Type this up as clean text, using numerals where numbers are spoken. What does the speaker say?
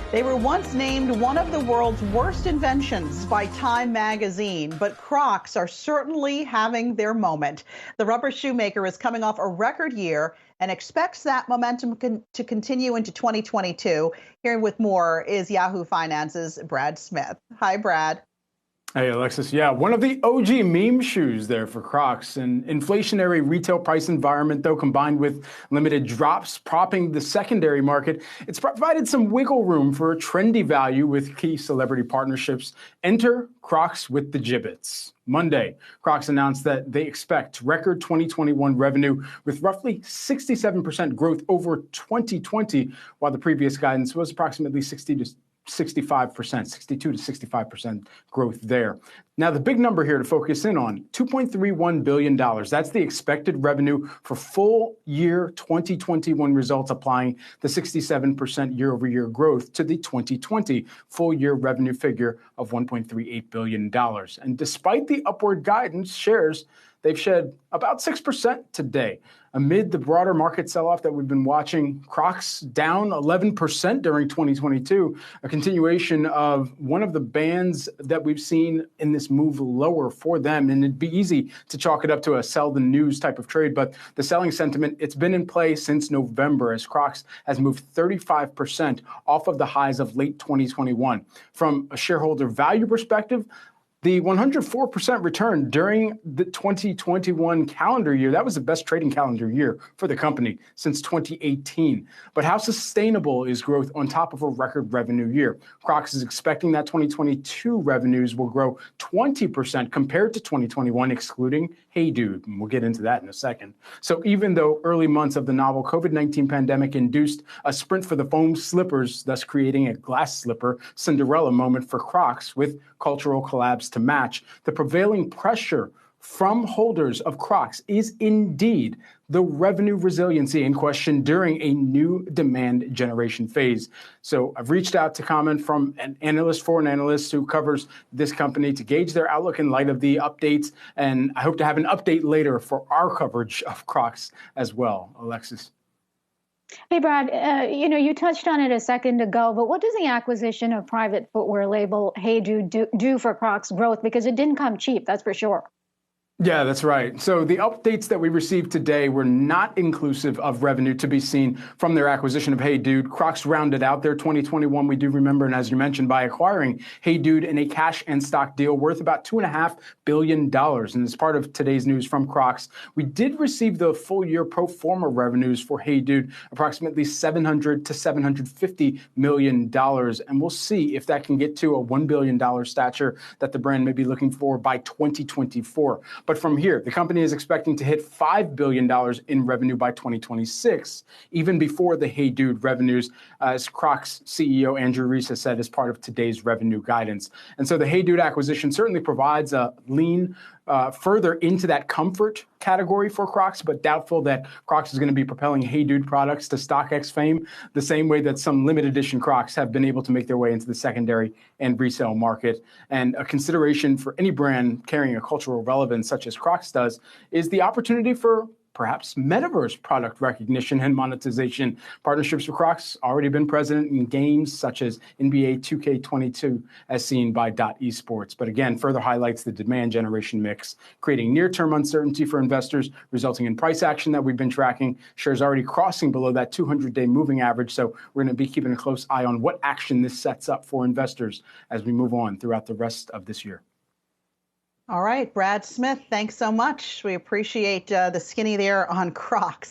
They were once named one of the world's worst inventions by Time magazine, but Crocs are certainly having their moment. The rubber shoemaker is coming off a record year and expects that momentum to continue into 2022. Here with more is Yahoo Finance's Brad Smith. Hi, Brad. Hey, Alexis. Yeah, one of the OG meme shoes there for Crocs. An inflationary retail price environment, though, combined with limited drops propping the secondary market, it's provided some wiggle room for a trendy value with key celebrity partnerships. Enter Crocs with the Jibbitz. Monday, Crocs announced that they expect record 2021 revenue with roughly 67% growth over 2020, while the previous guidance was approximately 62 to 65% growth there. Now, the big number here to focus in on, $2.31 billion. That's the expected revenue for full year 2021 results, applying the 67% year over year growth to the 2020 full year revenue figure of $1.38 billion. And despite the upward guidance, shares, they've shed about 6% today. Amid the broader market sell-off that we've been watching, Crocs down 11% during 2022, a continuation of one of the bands that we've seen in this move lower for them. And it'd be easy to chalk it up to a sell the news type of trade, but the selling sentiment, it's been in play since November as Crocs has moved 35% off of the highs of late 2021. From a shareholder value perspective, the 104% return during the 2021 calendar year, that was the best trading calendar year for the company since 2018. But how sustainable is growth on top of a record revenue year? Crocs is expecting that 2022 revenues will grow 20% compared to 2021, excluding Hey Dude. And we'll get into that in a second. So even though early months of the novel COVID-19 pandemic induced a sprint for the foam slippers, thus creating a glass slipper Cinderella moment for Crocs with cultural collabs to match, the prevailing pressure from holders of Crocs is indeed the revenue resiliency in question during a new demand generation phase. So I've reached out to comment from an analyst who covers this company to gauge their outlook in light of the updates. And I hope to have an update later for our coverage of Crocs as well. Alexis. Hey, Brad, you touched on it a second ago, but what does the acquisition of private footwear label Hey Dude do for Crocs growth? Because it didn't come cheap, that's for sure. Yeah, that's right. So the updates that we received today were not inclusive of revenue to be seen from their acquisition of Hey Dude. Crocs rounded out their 2021, we do remember, and as you mentioned, by acquiring Hey Dude in a cash and stock deal worth about $2.5 billion. And as part of today's news from Crocs, we did receive the full year pro forma revenues for Hey Dude, approximately $700 to $750 million. And we'll see if that can get to a $1 billion stature that the brand may be looking for by 2024. But from here, the company is expecting to hit $5 billion in revenue by 2026, even before the Hey Dude revenues, as Crocs CEO Andrew Rees has said as part of today's revenue guidance. And so the Hey Dude acquisition certainly provides a lean further into that comfort category for Crocs, but doubtful that Crocs is going to be propelling Hey Dude products to StockX fame the same way that some limited edition Crocs have been able to make their way into the secondary and resale market. And a consideration for any brand carrying a cultural relevance such as Crocs does is the opportunity for perhaps metaverse product recognition and monetization. Partnerships with Crocs already been present in games such as NBA 2K22, as seen by Dot Esports. But again, further highlights the demand generation mix, creating near-term uncertainty for investors, resulting in price action that we've been tracking. Shares already crossing below that 200-day moving average. So we're going to be keeping a close eye on what action this sets up for investors as we move on throughout the rest of this year. All right, Brad Smith, thanks so much. We appreciate the skinny there on Crocs.